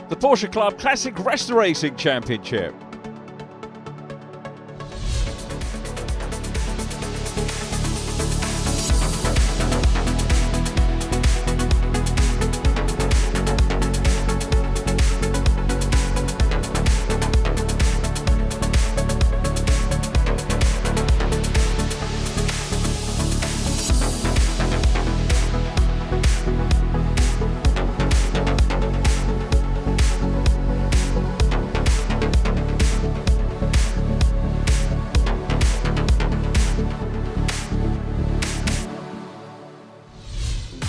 the Porsche Club Classic Resto Racing Championship.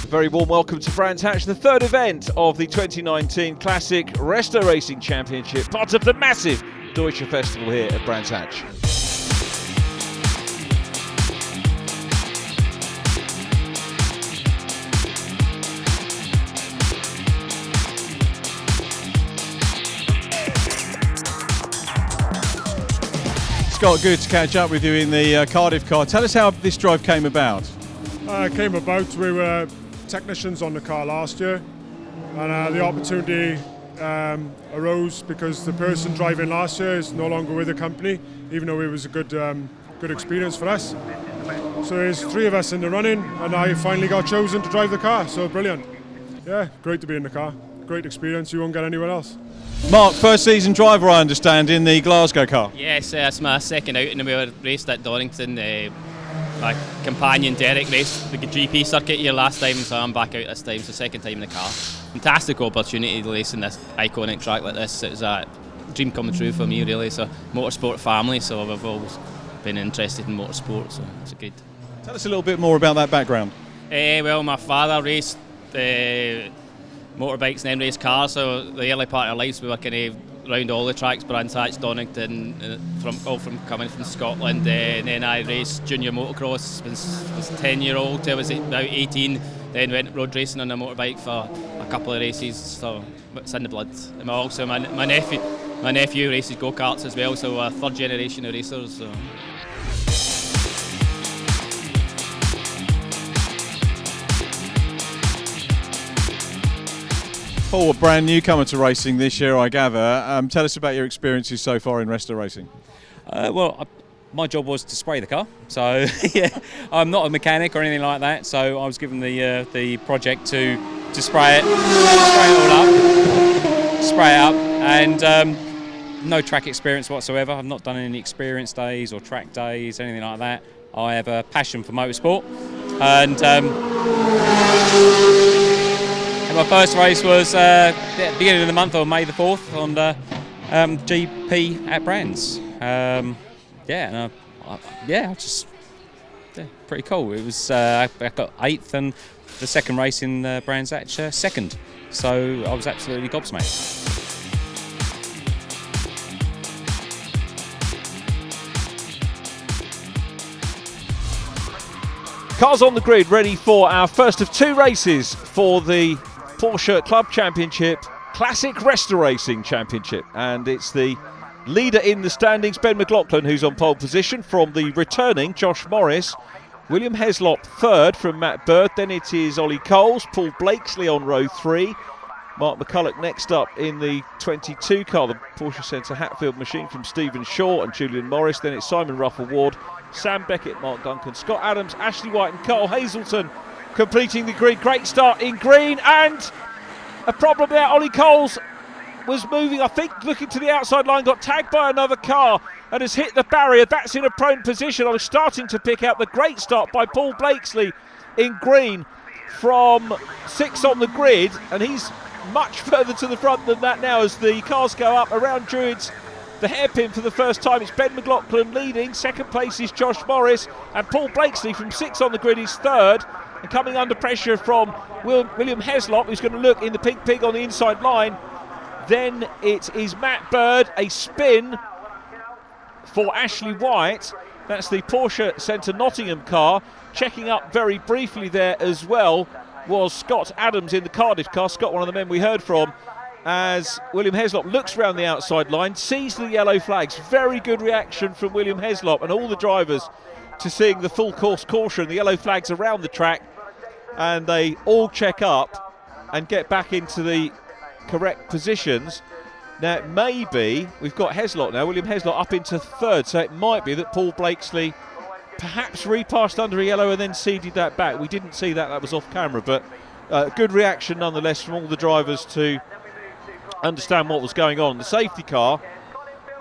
Very warm welcome to Brands Hatch, the third event of the 2019 Classic Resto Racing Championship, part of the massive Deutsche Festival here at Brands Hatch. Scott, good to catch up with you in the Cardiff car. Tell us how this drive came about. It came about, we were technicians on the car last year, and the opportunity arose because the person driving last year is no longer with the company, even though it was a good experience for us. So there's three of us in the running, and I finally got chosen to drive the car, so brilliant. Yeah, great to be in the car. Great experience you won't get anywhere else. Mark, first season driver I understand in the Glasgow car. Yes, it's my second outing, and we raced at Donington. My companion Derek raced the GP circuit here last time, so I'm back out this time, so second time in the car. Fantastic opportunity to race in this iconic track like this. It was a dream coming true for me, really. So motorsport family, so I've always been interested in motorsport, so it's good. Tell us a little bit more about that background. Well, my father raced motorbikes and then raced cars, so the early part of our lives we were kind of around all the tracks, Brands Hatch, Donington, from coming from Scotland. And then I raced junior motocross, was 10-year-old till I was about 18, then went road racing on a motorbike for a couple of races, so it's in the blood. And also my nephew races go-karts as well, so a third generation of racers. So. Paul, a brand newcomer to racing this year, I gather. Tell us about your experiences so far in Resto Racing. My job was to spray the car, so yeah, I'm not a mechanic or anything like that. So I was given the project to spray it all up, and no track experience whatsoever. I've not done any experience days or track days, anything like that. I have a passion for motorsport, and my first race was at the beginning of the month on May the 4th on GP at Brands. Pretty cool. It was I got 8th and the second race in Brands Hatch 2nd. So I was absolutely gobsmacked. Cars on the grid, ready for our first of two races for the Porsche Club Championship Classic Resto Racing Championship, and it's the leader in the standings, Ben Mclaughlin, who's on pole position from the returning Josh Morris. William Heslop third from Matt Burd. Then it is Ollie Coles, Paul Blakesley on row 3. Mark McCulloch next up in the 22 car, the Porsche Centre Hatfield machine from Stephen Shaw and Julian Morris. Then it's Simon Ruffle Ward, Sam Beckett, Mark Duncan, Scott Adams, Ashley White and Carl Hazleton completing the grid. Great start in green, and a problem there. Ollie Coles was moving, I think, looking to the outside line, got tagged by another car and has hit the barrier. That's in a prone position. I was starting to pick out the great start by Paul Blakesley in green from 6 on the grid, and he's much further to the front than that now as the cars go up around Druids, the hairpin for the first time. It's Ben Mclaughlin leading, second place is Josh Morris, and Paul Blakesley from 6 on the grid is third, and coming under pressure from William Heslop, who's going to look in the pink pig on the inside line. Then it is Matt Burd, a spin for Ashley White. That's the Porsche Centre Nottingham car. Checking up very briefly there as well was Scott Adams in the Cardiff car. Scott, one of the men we heard from, as William Heslop looks round the outside line, sees the yellow flags. Very good reaction from William Heslop and all the drivers to seeing the full course caution, the yellow flags around the track, and they all check up and get back into the correct positions. Now, it may be, we've got Hazleton now, William Hazleton up into third, so it might be that Paul Blakesley perhaps repassed under a yellow and then seeded that back. We didn't see that was off camera, but good reaction nonetheless from all the drivers to understand what was going on. The safety car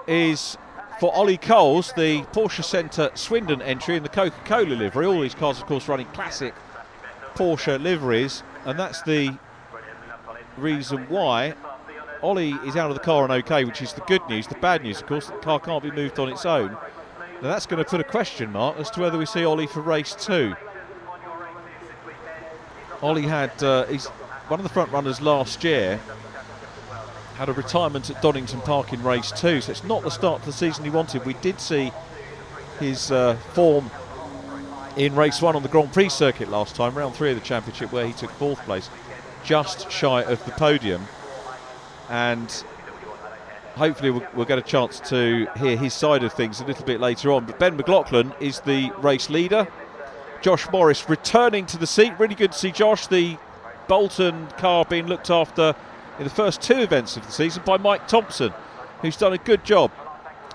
is for Ollie Coles, the Porsche Centre Swindon entry in the Coca-Cola livery. All these cars, of course, running classic Porsche liveries, and that's the reason why Ollie is out of the car and okay, which is the good news. The bad news, of course, the car can't be moved on its own. Now that's going to put a question mark as to whether we see Ollie for race 2. Ollie had, he's one of the front runners last year, had a retirement at Donington Park in race 2, so it's not the start to the season he wanted. We did see his form in race 1 on the Grand Prix circuit last time, round 3 of the championship, where he took 4th place, just shy of the podium. And hopefully we'll get a chance to hear his side of things a little bit later on. But Ben Mclaughlin is the race leader. Josh Morris returning to the seat. Really good to see Josh. The Bolton car being looked after in the first 2 events of the season by Mike Thompson, who's done a good job.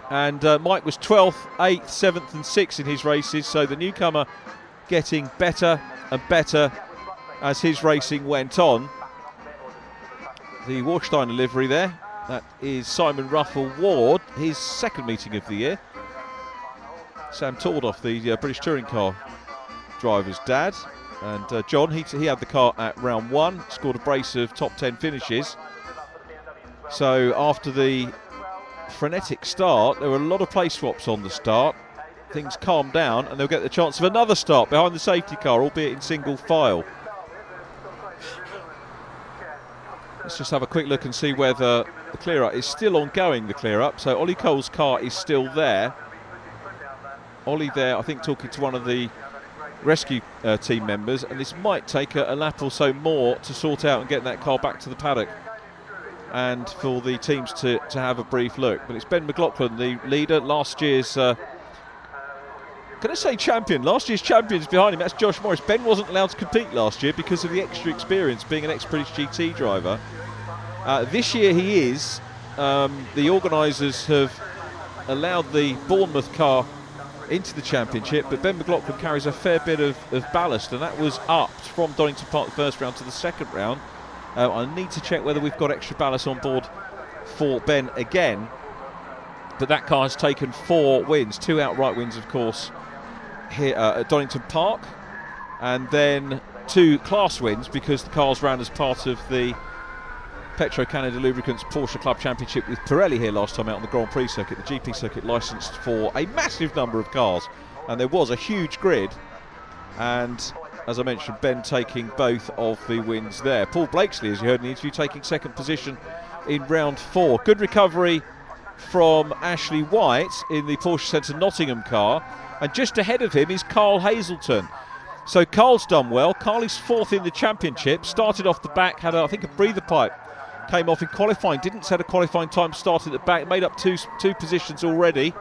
And Mike was 12th, 8th, 7th and 6th in his races, so the newcomer getting better and better as his racing went on. The Warsteiner livery there, that is Simon Ruffle Ward, his 2nd meeting of the year. Sam Tordoff, the British Touring Car driver's dad. And John, he had the car at round 1, scored a brace of top 10 finishes. So after the frenetic start, there were a lot of place swaps on the start. Things calmed down and they'll get the chance of another start behind the safety car, albeit in single file. Let's just have a quick look and see whether the clear-up is still ongoing, the clear-up. So Ollie Cole's car is still there. Ollie there, I think, talking to one of the rescue team members, and this might take a lap or so more to sort out and get that car back to the paddock and for the teams to have a brief look. But it's Ben Mclaughlin, the leader, last year's can I say champion? Last year's champion's behind him, that's Josh Morris. Ben wasn't allowed to compete last year because of the extra experience being an ex-British GT driver. This year he is. The organisers have allowed the Bournemouth car into the championship, but Ben Mclaughlin carries a fair bit of ballast, and that was upped from Donington Park the first round to the 2nd round. I need to check whether we've got extra ballast on board for Ben again, but that car has taken 4 wins, 2 outright wins, of course, here at Donington Park, and then 2 class wins because the cars ran as part of the Petro Canada Lubricants Porsche Club Championship with Pirelli here last time out on the Grand Prix circuit. The GP circuit licensed for a massive number of cars, and there was a huge grid, and as I mentioned, Ben taking both of the wins there. Paul Blakesley, as you heard in the interview, taking 2nd position in round 4. Good recovery from Ashley White in the Porsche Centre Nottingham car, and just ahead of him is Carl Hazleton. So Carl's done well. Carl is 4th in the championship, started off the back, had I think a breather pipe, came off in qualifying, didn't set a qualifying time, started at the back, made up two positions already. You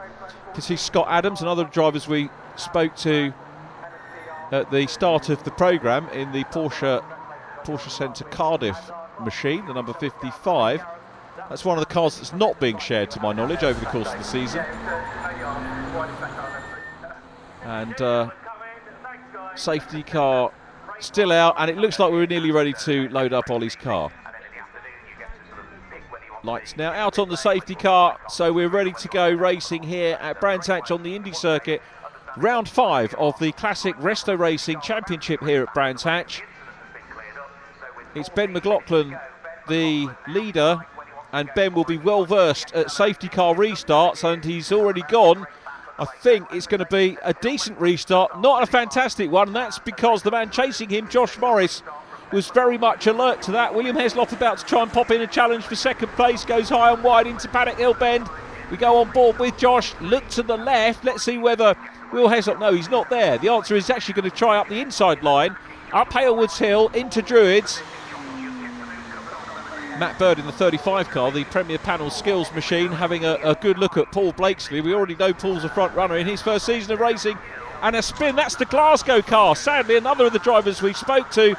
can see Scott Adams and other drivers we spoke to at the start of the programme in the Porsche Centre Cardiff machine, the number 55. That's one of the cars that's not being shared, to my knowledge, over the course of the season. And safety car still out, and it looks like we're nearly ready to load up Ollie's car. Lights now out on the safety car, so we're ready to go racing here at Brands Hatch on the Indy circuit. Round 5 of the Classic Resto Racing Championship here at Brands Hatch. It's Ben Mclaughlin, the leader, and Ben will be well versed at safety car restarts, and he's already gone. I think it's going to be a decent restart, not a fantastic one, and that's because the man chasing him, Josh Morris, was very much alert to that. William Hazleton about to try and pop in a challenge for 2nd place, goes high and wide into Paddock Hill Bend. We go on board with Josh, look to the left, let's see whether Will Hazleton, no, he's not there. The answer is actually going to try up the inside line, up Halewoods Hill, into Druids. Matt Burd in the 35 car, the Premier Panel Skills machine, having a good look at Paul Blakesley. We already know Paul's a front runner in his first season of racing. And a spin, that's the Glasgow car. Sadly, another of the drivers we spoke to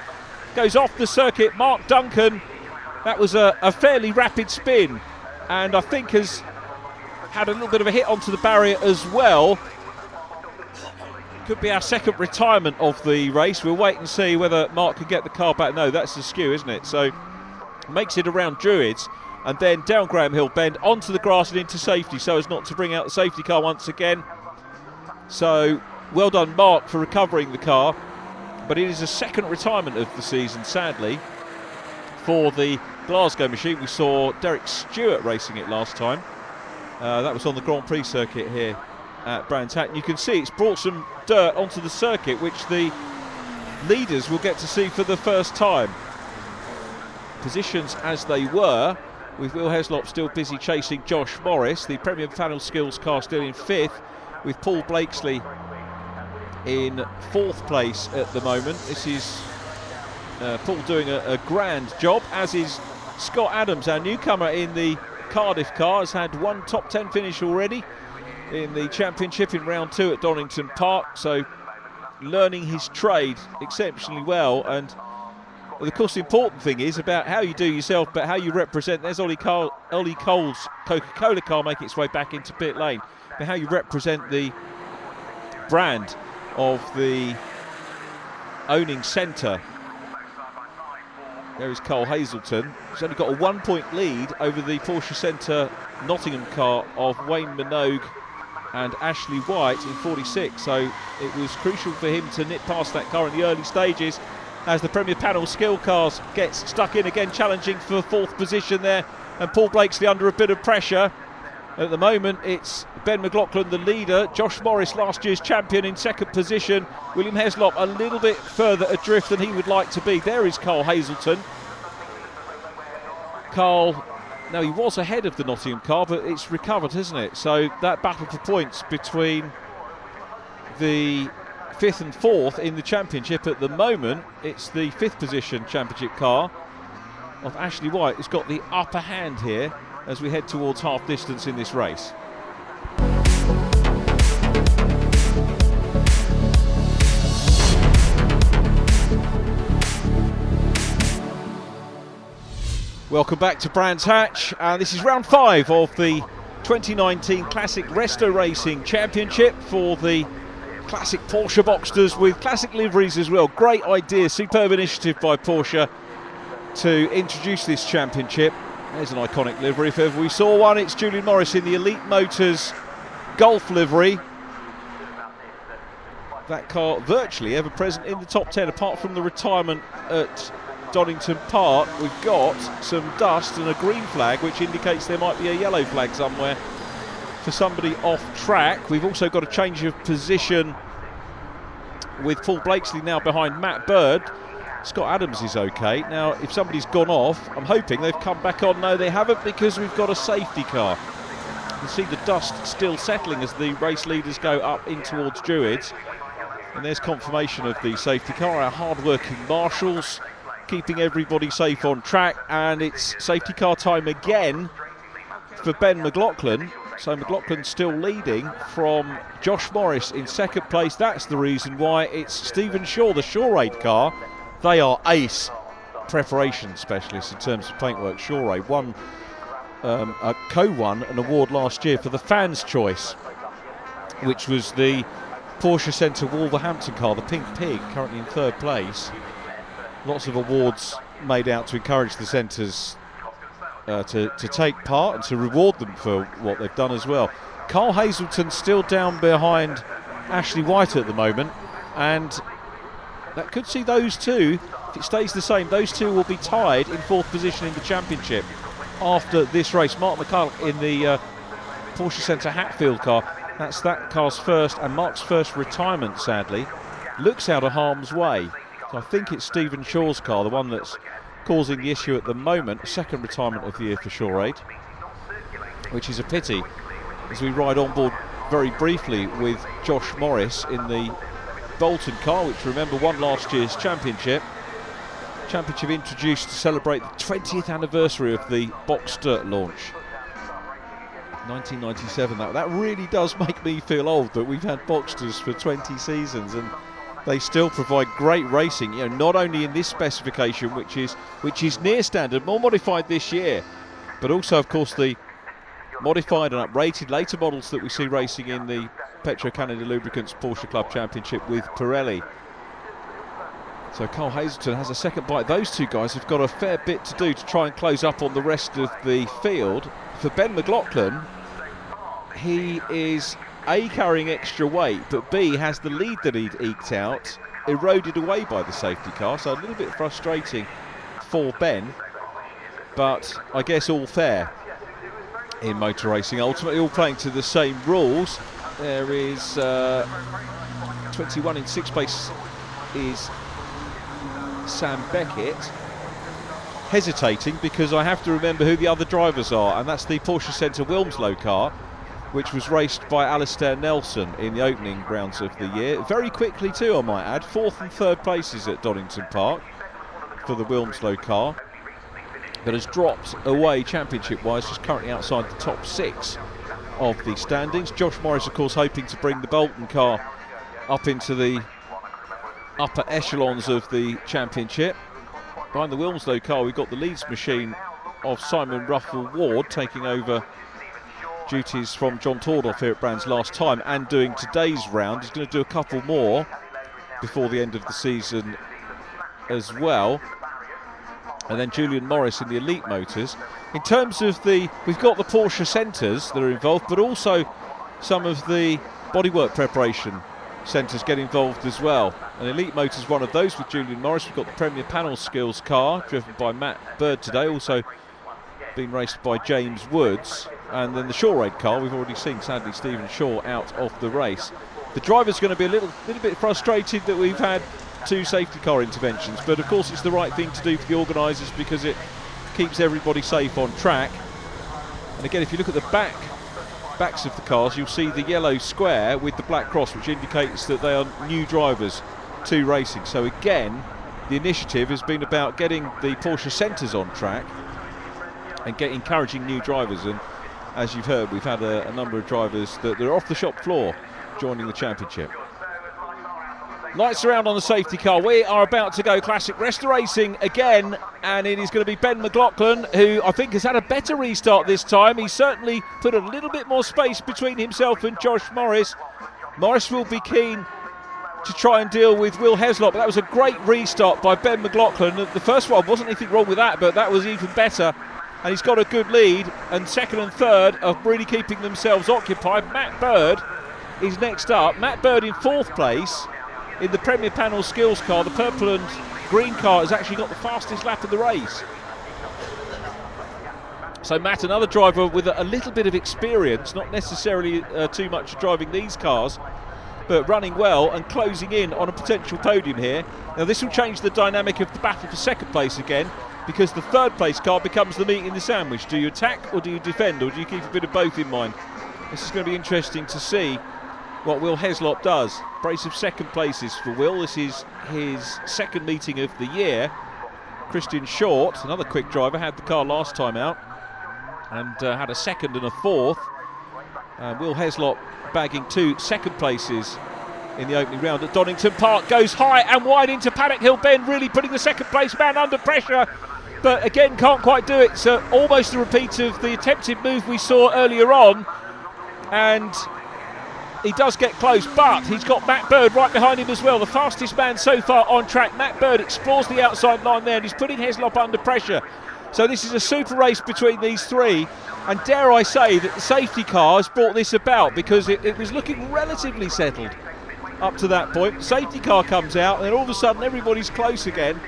goes off the circuit. Mark Duncan That was a fairly rapid spin, and I think has had a little bit of a hit onto the barrier as well. Could be our second retirement of the race. We'll wait and see whether Mark can get the car back. No, that's the skew, isn't it? So makes it around Druids, and then down Graham Hill Bend onto the grass and into safety, so as not to bring out the safety car once again. So well done, Mark, for recovering the car. But it is a second retirement of the season, sadly, for the Glasgow machine. We saw Derek Stewart racing it last time. That was on the Grand Prix circuit here at Brands Hatton. You can see it's brought some dirt onto the circuit, which the leaders will get to see for the first time. Positions as they were, with Will Heslop still busy chasing Josh Morris. The Premier Panel Skills car still in 5th, with Paul Blakesley in 4th place at the moment. This is Paul doing a grand job, as is Scott Adams, our newcomer in the Cardiff car. Has had one top 10 finish already in the championship in round 2 at Donington Park, so learning his trade exceptionally well. And of course the important thing is about how you do yourself, but how you represent. There's Ollie Cole's Coca-Cola car making its way back into pit lane, but how you represent the brand of the owning centre. There is Carl Hazleton. He's only got a 1-point lead over the Porsche Centre Nottingham car of Wayne Minogue and Ashley White in 46. So it was crucial for him to nip past that car in the early stages, as the Premier Panel Skill cars gets stuck in again, challenging for 4th position there, and Paul Blakesley under a bit of pressure. At the moment it's Ben Mclaughlin the leader, Josh Morris, last year's champion, in 2nd position, William Heslop a little bit further adrift than he would like to be. There is Carl Hazleton. Carl, now he was ahead of the Nottingham car, but it's recovered, hasn't it? So that battle for points between the 5th and 4th in the championship at the moment, it's the 5th position championship car of Ashley White has got the upper hand here as we head towards half distance in this race. Welcome back to Brands Hatch. This is round 5 of the 2019 Classic Resto Racing Championship for the classic Porsche Boxsters with classic liveries as well. Great idea, superb initiative by Porsche to introduce this championship. There's an iconic livery if ever we saw one. It's Julian Morris in the Elite Motors Golf livery. That car virtually ever present in the top 10, apart from the retirement at Donington Park. We've got some dust and a green flag, which indicates there might be a yellow flag somewhere for somebody off track. We've also got a change of position with Paul Blakesley now behind Matt Burd. Scott Adams is okay. Now, if somebody's gone off, I'm hoping they've come back on. No, they haven't, because we've got a safety car. You can see the dust still settling as the race leaders go up in towards Druids. And there's confirmation of the safety car. Our hard-working marshals keeping everybody safe on track. And it's safety car time again for Ben Mclaughlin. So McLaughlin's still leading from Josh Morris in 2nd place. That's the reason why it's Stephen Shaw, the Shawraid car. They are ace preparation specialists in terms of paintwork. Shawraid won co-won an award last year for the Fans' Choice, which was the Porsche Centre Wolverhampton car, the Pink Pig, currently in 3rd place. Lots of awards made out to encourage the centres to take part and to reward them for what they've done as well. Carl Hazleton still down behind Ashley White at the moment, and that could see those two, if it stays the same, those two will be tied in 4th position in the championship after this race. Mark McCulloch in the Porsche Centre Hatfield car. That's that car's first and Mark's first retirement, sadly. Looks out of harm's way. So I think it's Stephen Shaw's car, the one that's causing the issue at the moment. 2nd retirement of the year for Shawraid, which is a pity, as we ride on board very briefly with Josh Morris in the Bolton car, which, remember, won last year's championship introduced to celebrate the 20th anniversary of the Boxster launch, 1997. That really does make me feel old, that we've had Boxsters for 20 seasons, and they still provide great racing. You know, not only in this specification, which is near standard, more modified this year, but also, of course, the modified and uprated later models that we see racing in the Petro-Canada Lubricants Porsche Club Championship with Pirelli. So Carl Hazleton has a second bite. Those two guys have got a fair bit to do to try and close up on the rest of the field. For Ben Mclaughlin, he is A, carrying extra weight, but B, has the lead that he'd eked out eroded away by the safety car, so a little bit frustrating for Ben, but I guess all fair in motor racing. Ultimately all playing to the same rules. There is 21 in 6th place is Sam Beckett, hesitating because I have to remember who the other drivers are, and that's the Porsche Centre Wilmslow car, which was raced by Alistair Nelson in the opening rounds of the year. Very quickly too, I might add. 4th and 3rd places at Donington Park for the Wilmslow car, but has dropped away championship-wise, just currently outside the top 6 of the standings. Josh Morris, of course, hoping to bring the Bolton car up into the upper echelons of the championship. Behind the Wilmslow car, we've got the Leeds machine of Simon Ruffle Ward taking over duties from John Tordoff here at Brands last time and doing today's round. He's going to do a couple more before the end of the season as well. And then Julian Morris in the Elite Motors. In terms of we've got the Porsche centres that are involved, but also some of the bodywork preparation centres get involved as well. And Elite Motors one of those with Julian Morris. We've got the Premier Panel Skills car driven by Matt Burd today, also being raced by James Woods. And then the Shaw Raid car, we've already seen, sadly, Stephen Shaw out of the race. The driver's going to be a little bit frustrated that we've had 2 safety car interventions, but of course it's the right thing to do for the organisers because it keeps everybody safe on track. And again, if you look at the backs of the cars, you'll see the yellow square with the black cross, which indicates that they are new drivers to racing. So again, the initiative has been about getting the Porsche centres on track and encouraging new drivers. And as you've heard, we've had a number of drivers that are off the shop floor joining the championship. Lights around on the safety car. We are about to go classic Resto racing again, and it is going to be Ben Mclaughlin, who I think has had a better restart this time. He's certainly put a little bit more space between himself and Josh Morris. Morris will be keen to try and deal with Will Heslop, but that was a great restart by Ben Mclaughlin. The first one wasn't anything wrong with that, but that was even better. And he's got a good lead, and 2nd and 3rd are really keeping themselves occupied. Matt Burd is next up. Matt Burd in 4th place in the Premier Panel Skills car. The purple and green car has actually got the fastest lap of the race. So Matt, another driver with a little bit of experience, not necessarily too much driving these cars, but running well and closing in on a potential podium here. Now this will change the dynamic of the battle for 2nd place again, because the 3rd place car becomes the meat in the sandwich. Do you attack or do you defend, or do you keep a bit of both in mind? This is going to be interesting to see what Will Heslop does. Brace of 2nd places for Will. This is his 2nd meeting of the year. Christian Short, another quick driver, had the car last time out and had a 2nd and a 4th. Will Heslop bagging 2 2nd places in the opening round at Donington Park. Goes high and wide into Paddock Hill Bend, really putting the 2nd place man under pressure, but again can't quite do it. So almost a repeat of the attempted move we saw earlier on, and he does get close, but he's got Matt Burd right behind him as well, the fastest man so far on track. Matt Burd explores the outside line there and he's putting Heslop under pressure. So this is a super race between these 3, and dare I say that the safety car has brought this about, because it was looking relatively settled up to that point. The safety car comes out and then all of a sudden everybody's close again,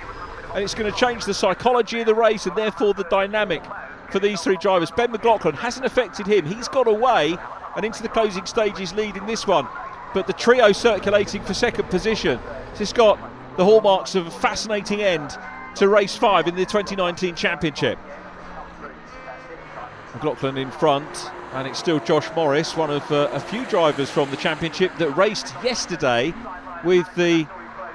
and it's going to change the psychology of the race and therefore the dynamic for these 3 drivers. Ben Mclaughlin hasn't affected him. He's got away and into the closing stages leading this one, but the trio circulating for 2nd position. It's got the hallmarks of a fascinating end to race 5 in the 2019 championship. Mclaughlin in front, and it's still Josh Morris, one of a few drivers from the championship that raced yesterday with the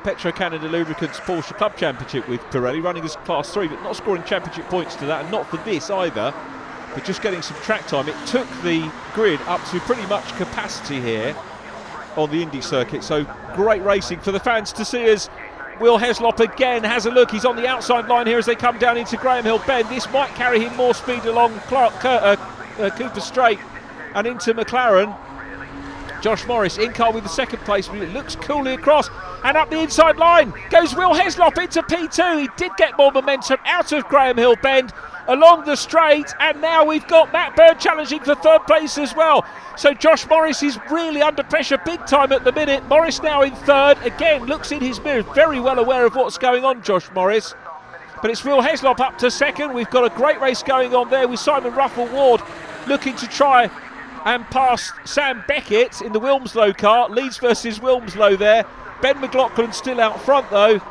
Petro-Canada Lubricants Porsche Club Championship with Pirelli, running as Class 3, but not scoring championship points to that, and not for this either, but just getting some track time. It took the grid up to pretty much capacity here on the Indy circuit. So great racing for the fans to see as Will Heslop again has a look. He's on the outside line here as they come down into Graham Hill Bend. This might carry him more speed along Cooper Straight and into McLaren. Josh Morris in car with the second place, but it looks coolly across and up the inside line goes Will Heslop into P2. He did get more momentum out of Graham Hill Bend along the straight, and now we've got Matt Burd challenging for third place as well. So Josh Morris is really under pressure big time at the minute. Morris now in third, again looks in his mirror, very well aware of what's going on, Josh Morris. But it's Will Heslop up to second. We've got a great race going on there with Simon Ruffle Ward looking to try and pass Sam Beckett in the Wilmslow car. Leeds versus Wilmslow there. Ben Mclaughlin still out front though.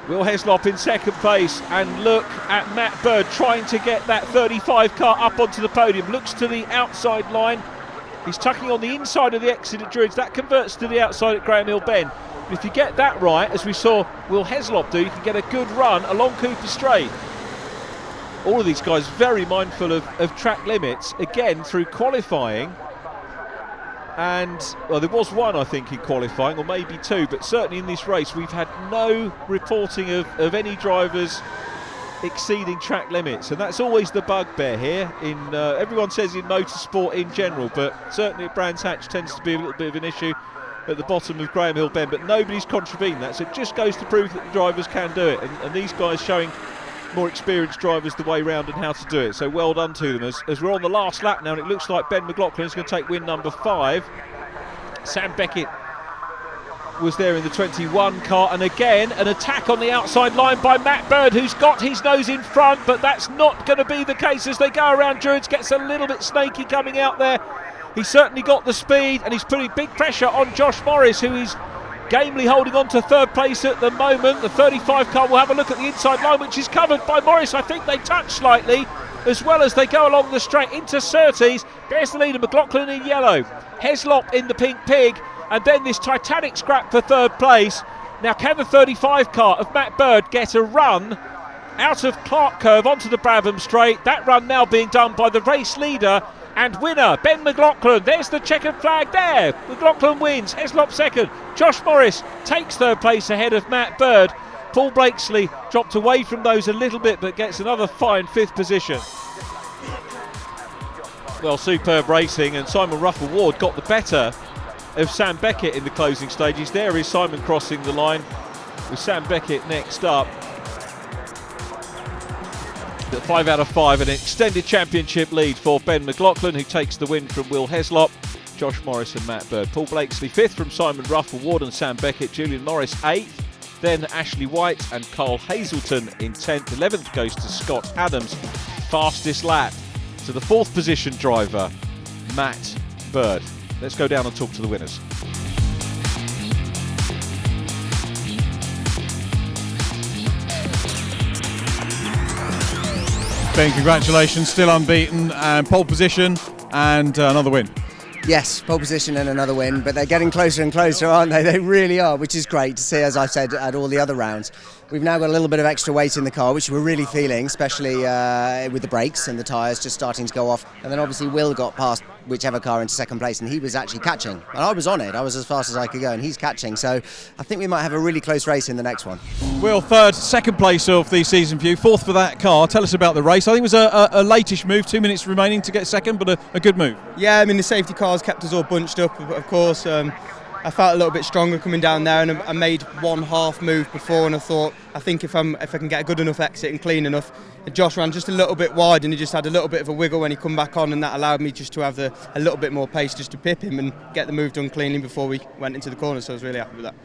Will Heslop in second place, and look at Matt Burd trying to get that 35 car up onto the podium. Looks to the outside line. He's tucking on the inside of the exit at Druids. That converts to the outside at Graham Hill Bend. But if you get that right, as we saw Will Heslop do, you can get a good run along Cooper Straight. All of these guys very mindful of track limits, again through qualifying. And, well, there was one, I think, in qualifying, or maybe two, but certainly in this race we've had no reporting of any drivers exceeding track limits, and that's always the bugbear here. Everyone says in motorsport in general, but certainly at Brands Hatch tends to be a little bit of an issue at the bottom of Graham Hill Bend, but nobody's contravened that, so it just goes to prove that the drivers can do it, and these guys showing more experienced drivers the way round and how to do it, so well done to them. As we're on the last lap now, and it looks like Ben Mclaughlin is going to take win number 5. Sam Beckett was there in the 21 car, and again an attack on the outside line by Matt Burd, who's got his nose in front, but that's not going to be the case as they go around Druids. Gets a little bit snaky coming out there. He's certainly got the speed, and he's putting big pressure on Josh Morris, who is gamely holding on to third place at the moment. The 35 car will have a look at the inside line, which is covered by Morris. I think they touch slightly as well as they go along the straight into Surtees. There's the leader, McLaughlin in yellow, Heslop in the pink pig, and then this titanic scrap for third place. Now can the 35 car of Matt Burd get a run out of Clark Curve onto the Brabham straight? That run now being done by the race leader and winner, Ben Mclaughlin. There's the checkered flag there. McLaughlin wins, Heslop second. Josh Morris takes third place ahead of Matt Burd. Paul Blakesley dropped away from those a little bit, but gets another fine 5th position. Well, superb racing, and Simon Ruffle Ward got the better of Sam Beckett in the closing stages. There is Simon crossing the line with Sam Beckett next up. 5 out of 5, an extended championship lead for Ben Mclaughlin, who takes the win from Will Heslop, Josh Morris and Matt Burd. Paul Blakesley 5th from Simon Ruffle Ward and Sam Beckett. Julian Morris 8th, then Ashley White and Carl Hazleton in 10th. 11th goes to Scott Adams. Fastest lap to the 4th position driver, Matt Burd. Let's go down and talk to the winners. Ben, congratulations, still unbeaten, and pole position and another win. Yes, pole position and another win, but they're getting closer and closer, aren't they? They really are, which is great to see, as I said, at all the other rounds. We've now got a little bit of extra weight in the car, which we're really feeling, especially with the brakes and the tyres just starting to go off. And then obviously Will got past whichever car into second place, and he was actually catching. And I was on it, I was as fast as I could go, and he's catching. So I think we might have a really close race in the next one. Will, third, second place of the season for you, 4th for that car. Tell us about the race. I think it was a late-ish move, 2 minutes remaining to get second, but a good move. Yeah, I mean, the safety cars kept us all bunched up, of course. I felt a little bit stronger coming down there, and I made one half move before, and I thought, I think if I can get a good enough exit and clean enough, Josh ran just a little bit wide, and he just had a little bit of a wiggle when he come back on, and that allowed me just to have a little bit more pace just to pip him and get the move done cleanly before we went into the corner, so I was really happy with that.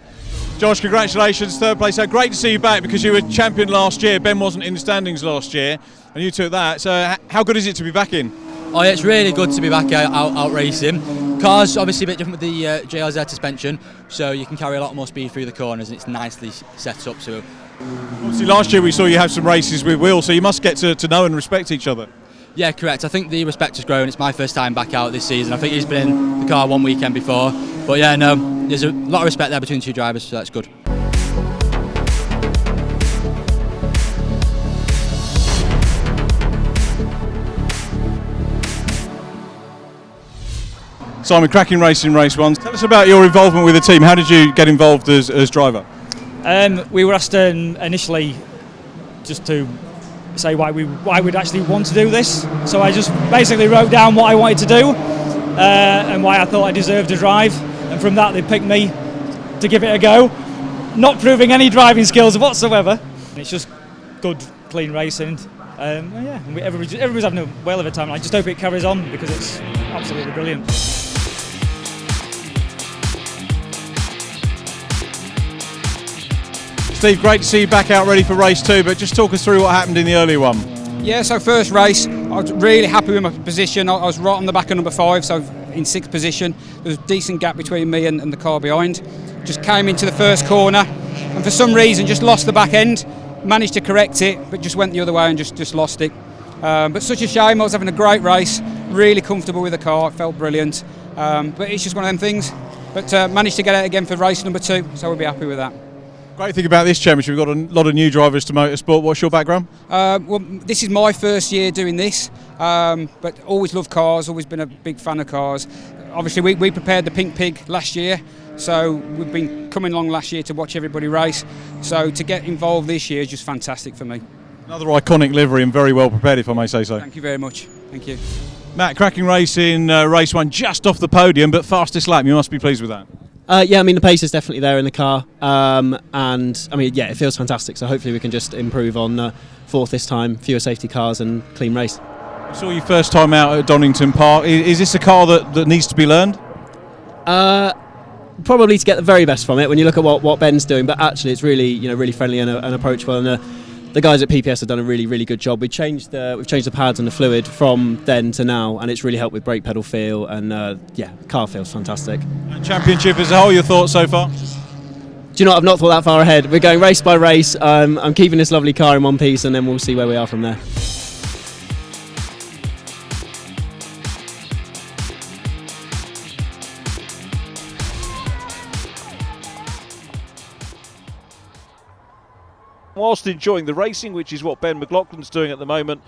Josh, congratulations, third place. Great to see you back because you were champion last year. Ben wasn't in the standings last year, and you took that. So how good is it to be back in? Oh yeah, it's really good to be back out racing. Car's obviously a bit different with the JRZ suspension, so you can carry a lot more speed through the corners, and it's nicely set up. So obviously last year we saw you have some races with Will, so you must get to know and respect each other. Yeah, correct. I think the respect has grown. It's my first time back out this season. I think he's been in the car one weekend before, but yeah, no, there's a lot of respect there between the two drivers, so that's good. Simon, cracking racing race 1. Tell us about your involvement with the team. How did you get involved as driver? We were asked initially just to say why we'd actually want to do this. So I just basically wrote down what I wanted to do and why I thought I deserved a drive. And from that, they picked me to give it a go. Not proving any driving skills whatsoever. It's just good, clean racing. Yeah, everybody's having a whale of a time. I just hope it carries on because it's absolutely brilliant. Steve, great to see you back out ready for race 2, but just talk us through what happened in the early one. Yeah, so first race, I was really happy with my position. I was right on the back of number 5, so in 6th position. There was a decent gap between me and the car behind. Just came into the first corner and for some reason just lost the back end. Managed to correct it, but just went the other way and just lost it. But such a shame. I was having a great race, really comfortable with the car, it felt brilliant. But it's just one of them things. But managed to get out again for race number 2, so we'll be happy with that. Great thing about this championship, we've got a lot of new drivers to motorsport. What's your background? Well, this is my first year doing this, but always loved cars, always been a big fan of cars. Obviously, we prepared the Pink Pig last year, so we've been coming along last year to watch everybody race. So to get involved this year is just fantastic for me. Another iconic livery and very well prepared, if I may say so. Thank you very much. Thank you. Matt, cracking race in race 1, just off the podium, but fastest lap. You must be pleased with that. Yeah, I mean the pace is definitely there in the car, and I mean yeah, it feels fantastic. So hopefully we can just improve on 4th this time, fewer safety cars and clean race. I saw you first time out at Donington Park. Is this a car that needs to be learned? Probably to get the very best from it when you look at what Ben's doing, but actually it's really really friendly and approachable. And the guys at PPS have done a really good job. We've changed the pads and the fluid from then to now, and it's really helped with brake pedal feel. And yeah, car feels fantastic. And championship as a whole, your thoughts so far? Do you know what? I've not thought that far ahead. We're going race by race. I'm keeping this lovely car in one piece, and then we'll see where we are from there. Whilst enjoying the racing, which is what Ben Mclaughlin's doing at the moment.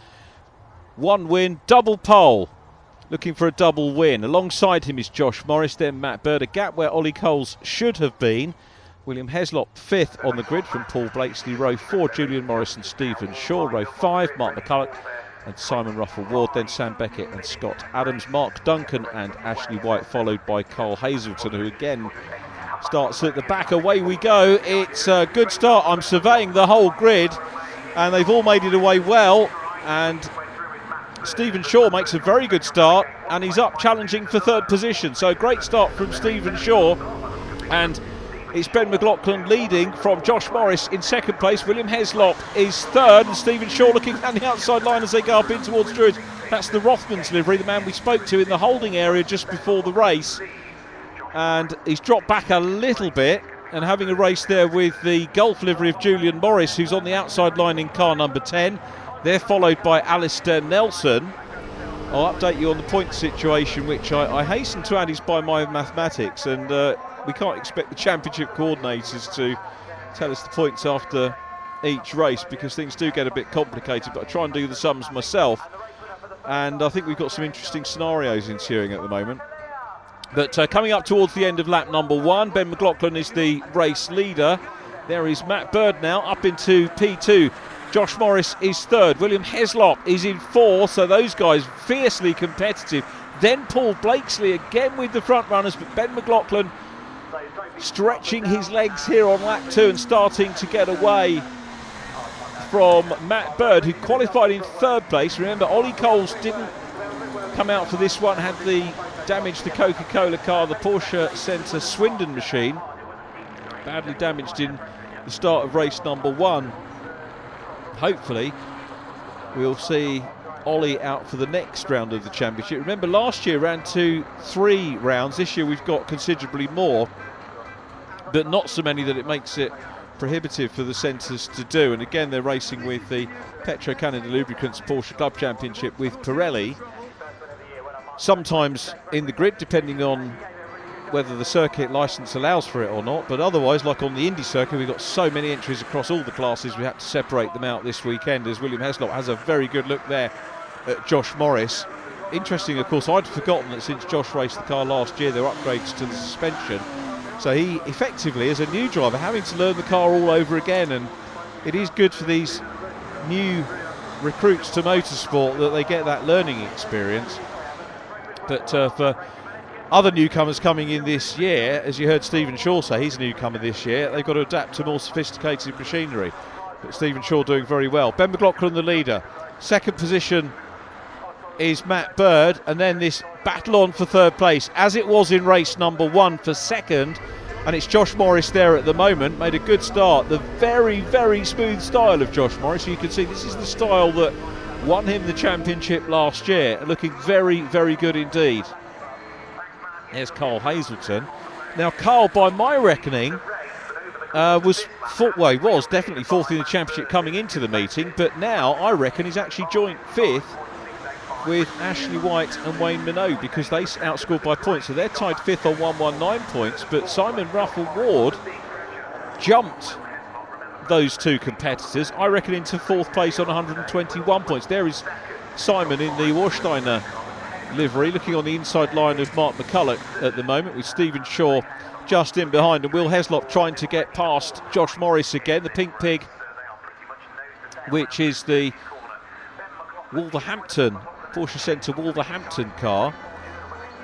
1 win, double pole, looking for a double win. Alongside him is Josh Morris, then Matt Burd, a gap where Ollie Coles should have been. William Heslop 5th on the grid from Paul Blakesley. Row 4, Julian Morris and Stephen Shaw. Row 5, Mark Mclaughlin and Simon Ruffle Ward. Then Sam Beckett and Scott Adams. Mark Duncan and Ashley White, followed by Cole Hazleton, who again starts at the back. Away we go. It's a good start. I'm surveying the whole grid and they've all made it away well, and Stephen Shaw makes a very good start and he's up challenging for 3rd position. So great start from Stephen Shaw, and it's Ben Mclaughlin leading from Josh Morris in 2nd place. William Heslop is 3rd, and Stephen Shaw looking down the outside line as they go up in towards Druid. That's the Rothmans livery, the man we spoke to in the holding area just before the race. And he's dropped back a little bit and having a race there with the Gulf livery of Julian Morris, who's on the outside line in car number 10. They're followed by Alistair Nelson. I'll update you on the point situation, which I hasten to add is by my mathematics, and we can't expect the championship coordinators to tell us the points after each race because things do get a bit complicated, but I try and do the sums myself, and I think we've got some interesting scenarios ensuing at the moment. But coming up towards the end of lap number 1, Ben Mclaughlin is the race leader. There is Matt Burd now up into P2. Josh Morris is 3rd. William Heslop is in 4th, so those guys fiercely competitive. Then Paul Blakesley again with the front runners, but Ben Mclaughlin stretching his legs here on lap 2 and starting to get away from Matt Burd, who qualified in 3rd place. Remember, Ollie Coles didn't come out for this one, had the damage the Coca-Cola car, the Porsche Centre Swindon machine, badly damaged in the start of race number 1. Hopefully we'll see Ollie out for the next round of the championship. Remember, last year ran 3 rounds. This year we've got considerably more, but not so many that it makes it prohibitive for the centres to do. And again, they're racing with the Petro Canada Lubricants Porsche Club Championship with Pirelli, sometimes in the grid depending on whether the circuit licence allows for it or not, but otherwise, like on the Indy circuit, we've got so many entries across all the classes, we have to separate them out this weekend, as William Heslop has a very good look there at Josh Morris. interesting, of course, I'd forgotten that since Josh raced the car last year, there were upgrades to the suspension. So he effectively, as a new driver, having to learn the car all over again, and it is good for these new recruits to motorsport that they get that learning experience. But for other newcomers coming in this year, as you heard Stephen Shaw say, he's a newcomer this year, they've got to adapt to more sophisticated machinery. But Stephen Shaw doing very well. Ben Mclaughlin the leader. Second position is Matt Burd, and then this battle on for third place, as it was in race number 1 for second, and it's Josh Morris there at the moment. Made a good start. The very, very smooth style of Josh Morris. You can see this is the style that won him the championship last year, looking very, very good indeed. There's Carl Hazleton. Now Carl, by my reckoning, was definitely fourth in the championship coming into the meeting, but now I reckon he's actually joint fifth with Ashley White and Wayne Minogue, because they outscored by points, so they're tied fifth on 119 points. But Simon Ruffle Ward jumped those two competitors, I reckon, into fourth place on 121 points. There is Simon in the Warsteiner livery, looking on the inside line of Mark McCulloch at the moment, with Stephen Shaw just in behind, and Will Heslop trying to get past Josh Morris again. The Pink Pig, which is the Wolverhampton Porsche Centre Wolverhampton car,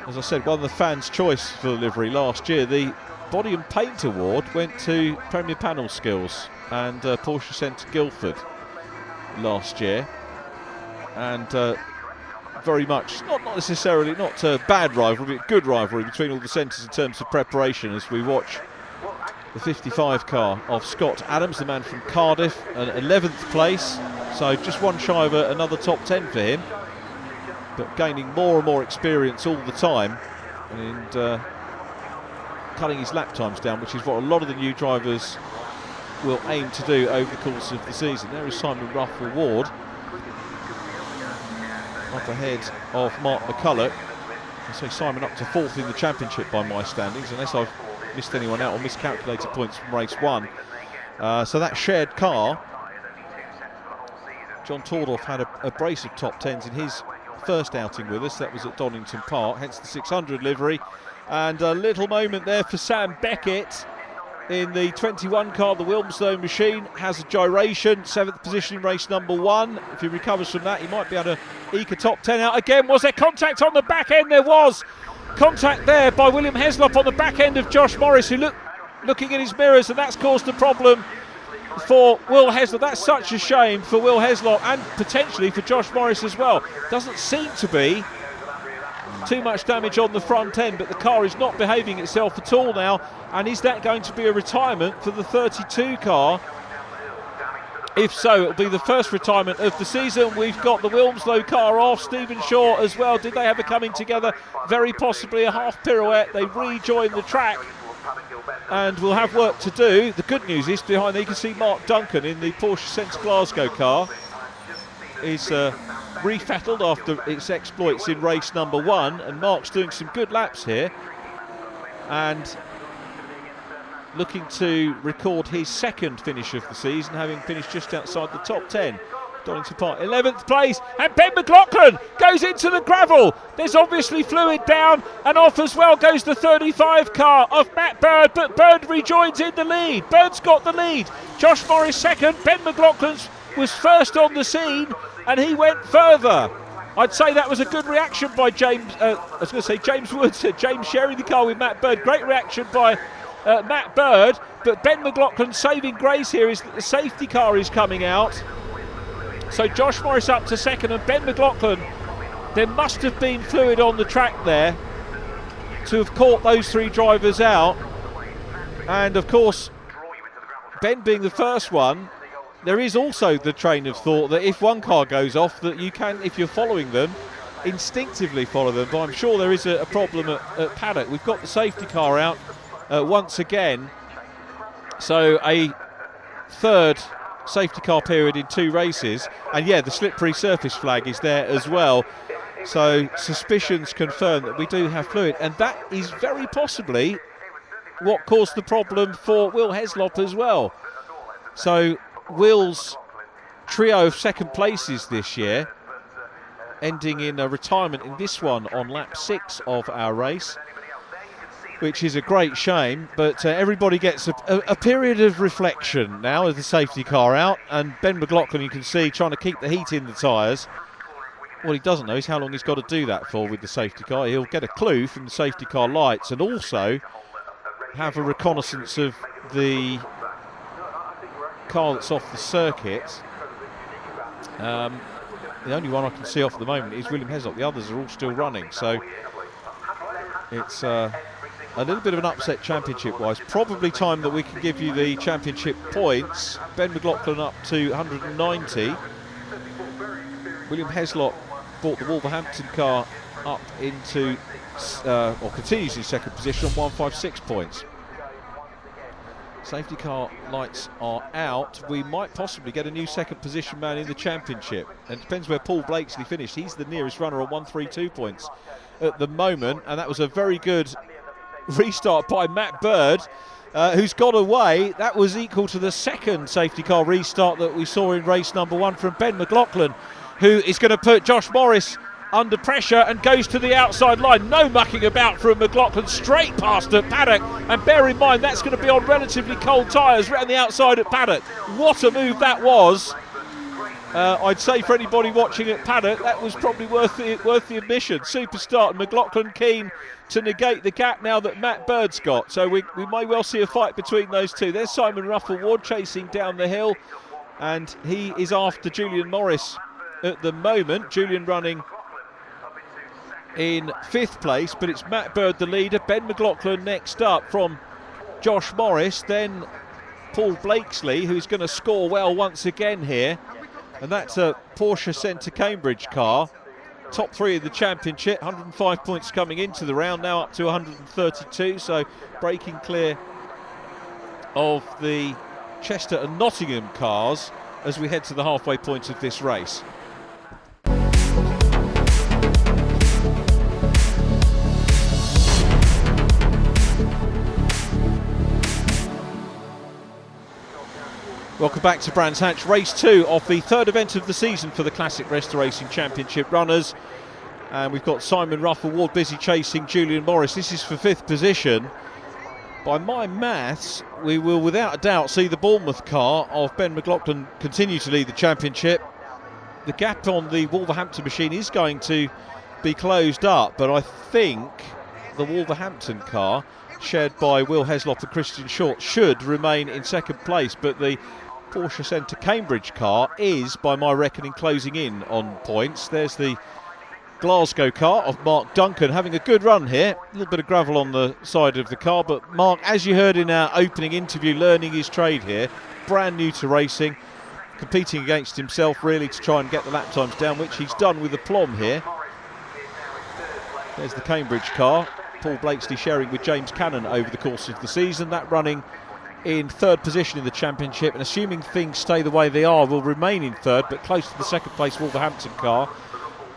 as I said, won the fans' choice for the livery last year. The Body and Paint Award went to Premier Panel Skills and Porsche Centre Guildford last year, and very much not necessarily a bad rivalry, but good rivalry between all the centres in terms of preparation, as we watch the 55 car of Scott Adams, the man from Cardiff, an 11th place, so just one shy of another top 10 for him, but gaining more and more experience all the time, and cutting his lap times down, which is what a lot of the new drivers will aim to do over the course of the season. There is Simon Ruffle Ward up ahead of Mark McCulloch. I say Simon up to fourth in the championship by my standings, unless I've missed anyone out or miscalculated points from race 1. So that shared car, John Tordorf had a brace of top 10s in his first outing with us. That was at Donington Park, hence the 600 livery. And a little moment there for Sam Beckett in the 21 car, the Wilmslow machine. Has a gyration, 7th position in race number 1. If he recovers from that, he might be able to eke a top 10 out again. Was there contact on the back end? There was contact there by William Heslop on the back end of Josh Morris, who looking in his mirrors, and that's caused a problem for Will Heslop. That's such a shame for Will Heslop, and potentially for Josh Morris as well. Doesn't seem to be too much damage on the front end, but the car is not behaving itself at all now. And is that going to be a retirement for the 32 car? If so, it'll be the first retirement of the season. We've got the Wilmslow car off, Stephen Shaw as well. Did they have a coming together? Very possibly a half pirouette. They rejoin the track and will have work to do. The good news is behind there you can see Mark Duncan in the Porsche Centre Glasgow car. He's refettled after its exploits in race number 1, and Mark's doing some good laps here and looking to record his second finish of the season, having finished just outside the top 10. Donington Park, 11th place, and Ben Mclaughlin goes into the gravel. There's obviously fluid down, and off as well goes the 35 car of Matt Burd, but Burd rejoins in the lead. Bird's got the lead. Josh Morris second, Ben McLaughlin was first on the scene, and he went further. I'd say that was a good reaction by James Woods, James sharing the car with Matt Burd. Great reaction by Matt Burd, but Ben McLaughlin saving grace here is that the safety car is coming out. So Josh Morris up to second, and Ben McLaughlin, there must have been fluid on the track there to have caught those three drivers out. And of course, Ben being the first one, there is also the train of thought that if one car goes off, that you can, if you're following them, instinctively follow them. But I'm sure there is a problem at paddock. We've got the safety car out once again, so a third safety car period in 2 races, and yeah, the slippery surface flag is there as well, so suspicions confirm that we do have fluid, and that is very possibly what caused the problem for Will Heslop as well. So Will's trio of second places this year ending in a retirement in this one on lap 6 of our race, which is a great shame. But everybody gets a period of reflection now with the safety car out, and Ben Mclaughlin, you can see, trying to keep the heat in the tyres. What he doesn't know is how long he's got to do that for with the safety car. He'll get a clue from the safety car lights and also have a reconnaissance of the car that's off the circuit. The only one I can see off at the moment is William Hazleton. The others are all still running, so it's a little bit of an upset championship-wise. Probably time that we can give you the championship points. Ben Mclaughlin up to 190. William Hazleton brought the Wolverhampton car up into, or continues in second position on 156 points. Safety car lights are out. We might possibly get a new second position man in the championship. And it depends where Paul Blakesley finished. He's the nearest runner on 132 points at the moment. And that was a very good restart by Matt Burd, who's got away. That was equal to the second safety car restart that we saw in race number 1 from Ben Mclaughlin, who is going to put Josh Morris under pressure and goes to the outside line. No mucking about from Mclaughlin, straight past at paddock. And bear in mind, that's going to be on relatively cold tyres right on the outside at paddock. What a move that was. I'd say for anybody watching at paddock, that was probably worth the admission. Super start. Mclaughlin keen to negate the gap now that Matt Bird's got. So we may well see a fight between those two. There's Simon Ruffle Ward chasing down the hill, and he is after Julian Morris at the moment. Julian running in 5th place, but it's Matt Burd the leader. Ben Mclaughlin next up from Josh Morris, then Paul Blakesley, who's going to score well once again here, and that's a Porsche Centre Cambridge car. Top 3 of the championship, 105 points coming into the round, now up to 132, so breaking clear of the Chester and Nottingham cars as we head to the halfway point of this race. Welcome back to Brands Hatch, race 2 of the 3rd event of the season for the Classic Resto Racing Championship runners. And we've got Simon Ruffle Ward busy chasing Julian Morris. This is for 5th position. By my maths, we will without a doubt see the Bournemouth car of Ben Mclaughlin continue to lead the championship. The gap on the Wolverhampton machine is going to be closed up, but I think the Wolverhampton car, shared by Will Heslop and Christian Short, should remain in second place, but the Porsche Centre Cambridge car is, by my reckoning, closing in on points. There's the Glasgow car of Mark Duncan having a good run here. A little bit of gravel on the side of the car, but Mark, as you heard in our opening interview, learning his trade here, brand new to racing, competing against himself really to try and get the lap times down, which he's done with aplomb here. There's the Cambridge car. Paul Blakesley sharing with James Cannon over the course of the season. That running in 3rd position in the championship, and assuming things stay the way they are, will remain in 3rd, but close to the 2nd place Wolverhampton car.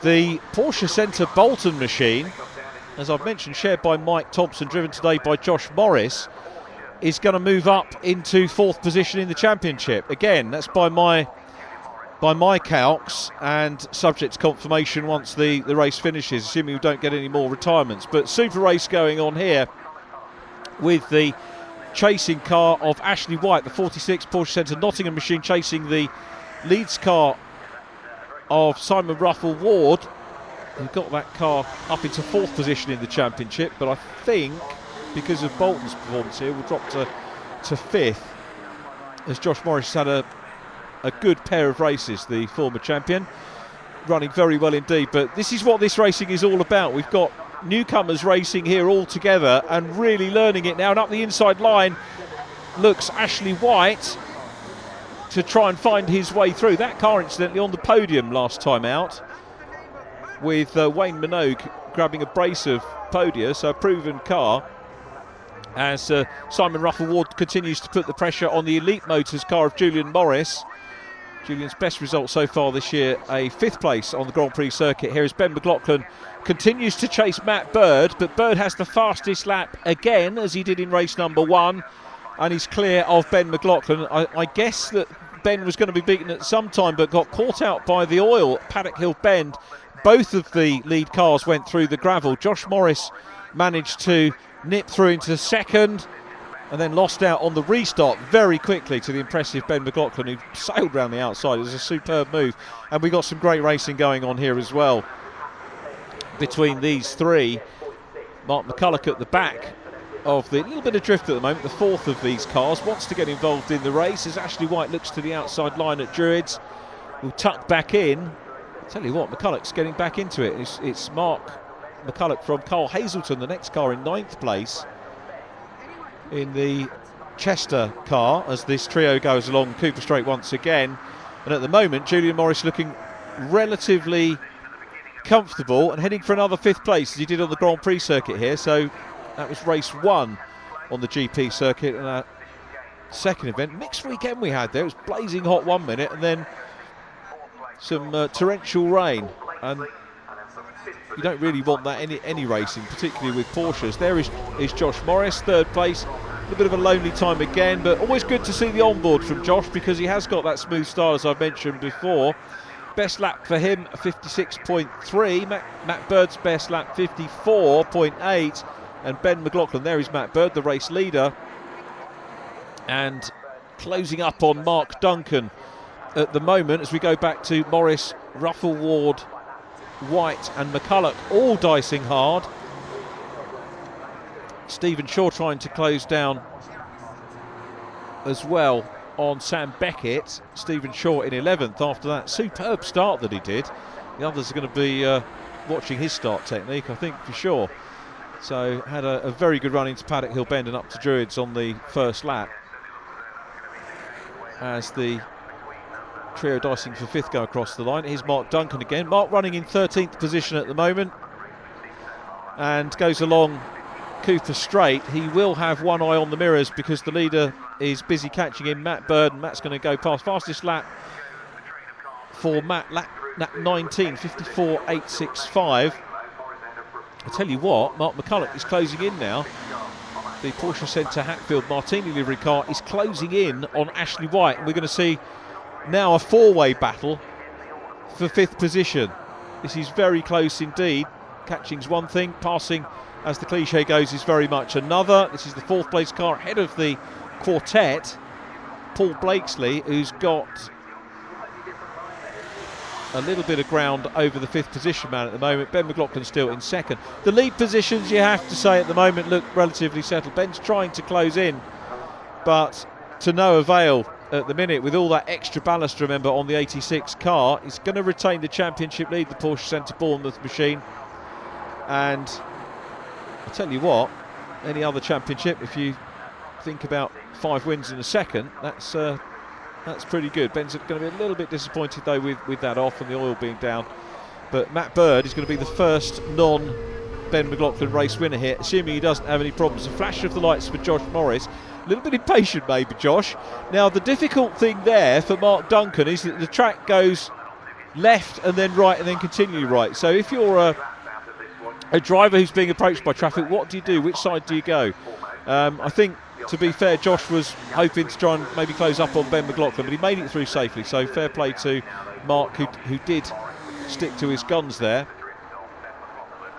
The Porsche Centre Bolton machine, as I've mentioned, shared by Mike Thompson, driven today by Josh Morris, is going to move up into 4th position in the championship. Again, that's by my calcs, and subject to confirmation once the race finishes, assuming we don't get any more retirements. But super race going on here with the chasing car of Ashley White, the 46 Porsche Centre Nottingham machine, chasing the Leeds car of Simon Ruffle Ward, who got that car up into 4th position in the championship, but I think because of Bolton's performance here will drop to 5th, as Josh Morris had a good pair of races, the former champion, running very well indeed. But this is what this racing is all about. We've got newcomers racing here all together and really learning it now. And up the inside line looks Ashley White to try and find his way through. That car incidentally on the podium last time out, with Wayne Minogue grabbing a brace of podia, so a proven car, as Simon Ruffle Ward continues to put the pressure on the Elite Motors car of Julian Morris. Julian's best result so far this year, a 5th place on the Grand Prix circuit here, as Ben Mclaughlin continues to chase Matt Burd, but Burd has the fastest lap again, as he did in race number 1, and he's clear of Ben Mclaughlin. I guess that Ben was going to be beaten at some time, but got caught out by the oil at Paddock Hill Bend. Both of the lead cars went through the gravel. Josh Morris managed to nip through into second and then lost out on the restart very quickly to the impressive Ben Mclaughlin, who sailed round the outside. It was a superb move, and we got some great racing going on here as well between these three. Mark McCulloch at the back of the little bit of drift at the moment, the fourth of these cars, wants to get involved in the race as Ashley White looks to the outside line at Druids, will tuck back in. I'll tell you what, McCulloch's getting back into it. It's Mark McCulloch from Carl Hazleton, the next car in 9th place in the Chester car as this trio goes along Cooper Straight once again. And at the moment, Julian Morris looking relatively comfortable and heading for another 5th place as he did on the Grand Prix circuit here. So that was race 1 on the GP circuit, and our second event. Mixed weekend we had there. It was blazing hot 1 minute and then some torrential rain, and you don't really want that any racing, particularly with Porsches. There is Josh Morris, 3rd place. A little bit of a lonely time again, but always good to see the onboard from Josh because he has got that smooth style, as I've mentioned before. Best lap for him, 56.3. Matt Bird's best lap, 54.8. And Ben Mclaughlin, there is Matt Burd, the race leader. And closing up on Mark Duncan at the moment as we go back to Morris, Ruffle, Ward, White and McCulloch all dicing hard. Stephen Shaw trying to close down as well on Sam Beckett. Stephen Shaw in 11th after that superb start that he did. The others are going to be watching his start technique, I think, for sure. So had a very good run into Paddock Hill Bend and up to Druids on the first lap as the trio dicing for 5th go across the line. Here's Mark Duncan again. Mark running in 13th position at the moment and goes along Cooper Straight. He will have one eye on the mirrors because the leader is busy catching him, Matt Bird, and Matt's going to go past. Fastest lap for Matt, lap 19, 54.865. I tell you what, Mark McCulloch is closing in now. The Porsche Centre Hatfield Martini livery car is closing in on Ashley White, and we're going to see now a 4-way battle for 5th position. This is very close indeed. Catching's one thing, passing, as the cliche goes, is very much another. This is the 4th place car ahead of the quartet, Paul Blakesley, who's got a little bit of ground over the 5th position man at the moment. Ben McLaughlin still in 2nd. The lead positions, you have to say, at the moment look relatively settled. Ben's trying to close in, but to no avail at the minute with all that extra ballast, remember, on the 86 car. He's going to retain the championship lead, the Porsche Centre Bournemouth machine. And I'll tell you what, any other championship, if you think about 5 wins in a second, that's pretty good. Ben's going to be a little bit disappointed though with that off and the oil being down. But Matt Bird is going to be the first non-Ben McLaughlin race winner here, assuming he doesn't have any problems. A flash of the lights for Josh Morris. A little bit impatient maybe, Josh. Now the difficult thing there for Mark Duncan is that the track goes left and then right and then continue right. So if you're a driver who's being approached by traffic, what do you do? Which side do you go? I think, to be fair, Josh was hoping to try and maybe close up on Ben McLaughlin, but he made it through safely, so fair play to Mark, who did stick to his guns there,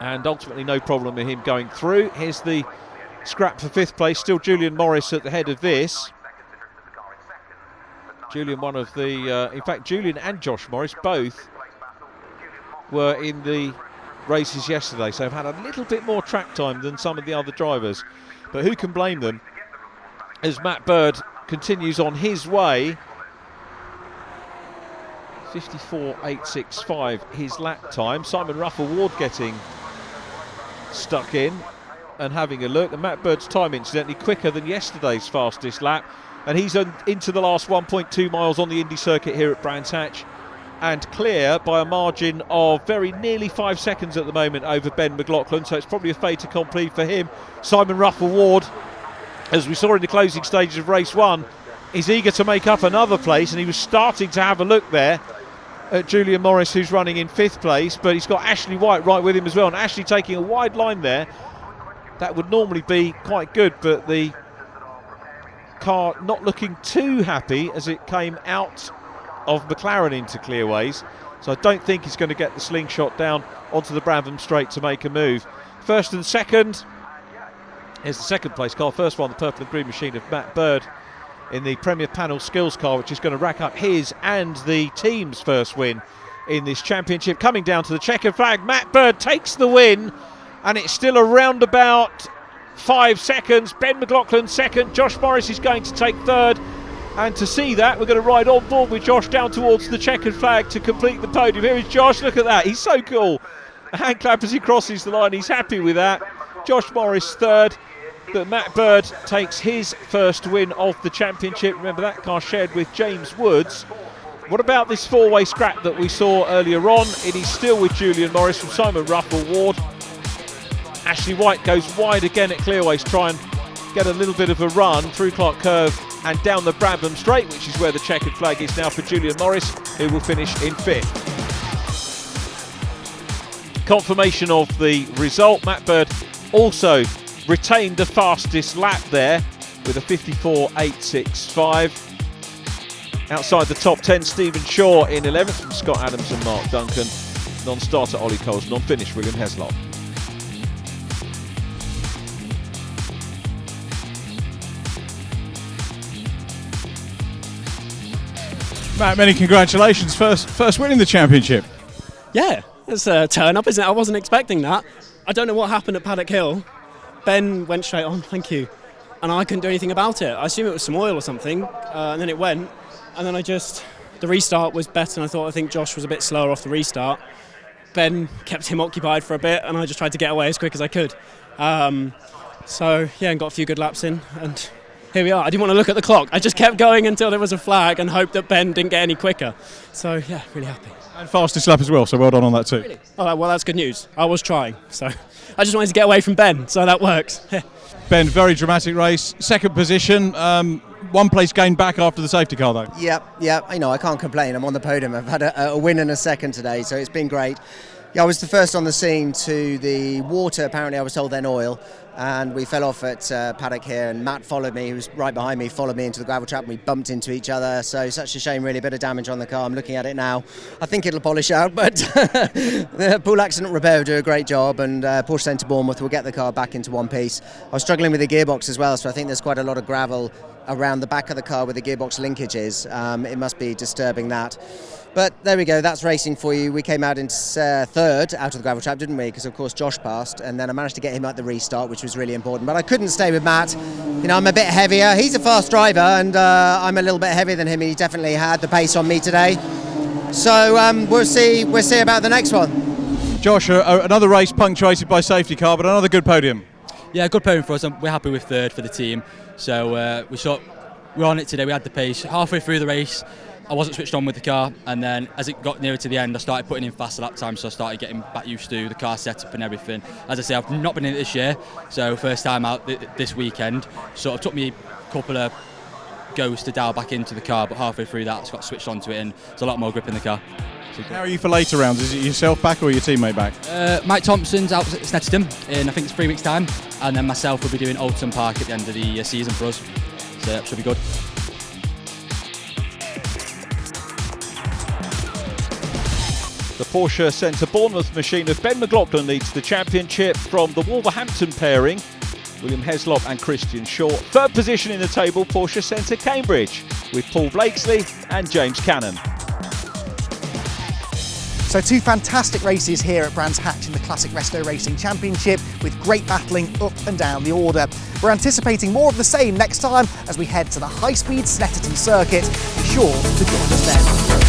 and ultimately no problem with him going through. Here's the scrap for 5th place, still Julian Morris at the head of this. Julian, one of the in fact Julian and Josh Morris both were in the races yesterday, so have had a little bit more track time than some of the other drivers, but who can blame them as Matt Bird continues on his way. 54.865 his lap time. Simon Ruffle Ward getting stuck in and having a look, and Matt Bird's time incidentally quicker than yesterday's fastest lap, and he's into the last 1.2 miles on the Indy circuit here at Brands Hatch, and clear by a margin of very nearly 5 seconds at the moment over Ben McLaughlin, so it's probably a fait accompli for him. Simon Ruffle Ward, as we saw in the closing stages of race 1, is eager to make up another place, and he was starting to have a look there at Julian Morris, who's running in 5th place, but he's got Ashley White right with him as well, and Ashley taking a wide line there. That would normally be quite good, but the car not looking too happy as it came out of Mclaughlin into clearways. So I don't think he's going to get the slingshot down onto the Brabham straight to make a move. First and second. Here's the second place car. First one, the purple and green machine of Matt Burd in the Premier Panel Skills car, which is going to rack up his and the team's first win in this championship. Coming down to the checkered flag, Matt Burd takes the win, and it's still around about 5 seconds. Ben Mclaughlin second. Josh Morris is going to take third. And to see that, we're going to ride on board with Josh down towards the checkered flag to complete the podium. Here is Josh. Look at that. He's so cool. A hand clap as he crosses the line. He's happy with that. Josh Morris third. But Matt Burd takes his first win of the championship. Remember, that car shared with James Woods. What about this four-way scrap that we saw earlier on? It is still with Julian Morris from Simon Ruffle Ward. Ashley White goes wide again at clearways, try and get a little bit of a run through Clark Curve and down the Brabham Straight, which is where the checkered flag is now for Julian Morris, who will finish in 5th. Confirmation of the result. Matt Burd also retained the fastest lap there with a 54.865. Outside the top 10, Stephen Shaw in 11th from Scott Adams and Mark Duncan. Non-starter Ollie Coles, non-finish William Hazleton. Matt, many congratulations. First win in the championship. Yeah, it's a turn up, isn't it? I wasn't expecting that. I don't know what happened at Paddock Hill. Ben went straight on, thank you. And I couldn't do anything about it. I assume it was some oil or something, and then it went. And then the restart was better, and I think Josh was a bit slower off the restart. Ben kept him occupied for a bit, and I just tried to get away as quick as I could. And got a few good laps in, and here we are. I didn't want to look at the clock. I just kept going until there was a flag and hoped that Ben didn't get any quicker. So, yeah, really happy. And fastest lap as well, so well done on that too. Really? Oh, well, that's good news. I was trying, so I just wanted to get away from Ben, so that works. Ben, very dramatic race. Second position, one place gained back after the safety car though. Yep. I can't complain. I'm on the podium. I've had a win and a second today, so it's been great. Yeah, I was the first on the scene to the water. Apparently, I was told then oil, and we fell off at Paddock here. And Matt followed me, who was right behind me, followed me into the gravel trap, and we bumped into each other. So such a shame, really, a bit of damage on the car. I'm looking at it now. I think it'll polish out, but the pool accident repair will do a great job, and Porsche Centre Bournemouth will get the car back into one piece. I was struggling with the gearbox as well, so I think there's quite a lot of gravel around the back of the car where the gearbox linkage is. It must be disturbing that. But there we go, that's racing for you. We came out in third out of the gravel trap, didn't we? Because, of course, Josh passed, and then I managed to get him at the restart, which was really important. But I couldn't stay with Matt. I'm a bit heavier. He's a fast driver, and I'm a little bit heavier than him. He definitely had the pace on me today. So we'll see about the next one. Josh, another race punctuated by safety car, but another good podium. Yeah, good podium for us. We're happy with third for the team. So we're on it today. We had the pace. Halfway through the race, I wasn't switched on with the car, and then as it got nearer to the end, I started putting in faster lap times, so I started getting back used to the car setup and everything. As I say, I've not been in it this year, so first time out this weekend. Sort of took me a couple of goes to dial back into the car, but halfway through that, I just got switched onto it, and there's a lot more grip in the car. How are you for later rounds? Is it yourself back or your teammate back? Mike Thompson's out at Snetterton in, I think it's 3 weeks' time, and then myself will be doing Alton Park at the end of the season for us, so that should be good. The Porsche Centre Bournemouth machine of Ben Mclaughlin leads the championship from the Wolverhampton pairing, William Heslop and Christian Shaw. Third position in the table, Porsche Centre Cambridge, with Paul Blakesley and James Cannon. So 2 fantastic races here at Brands Hatch in the Classic Resto Racing Championship, with great battling up and down the order. We're anticipating more of the same next time as we head to the high-speed Snetterton circuit. Be sure to join us then.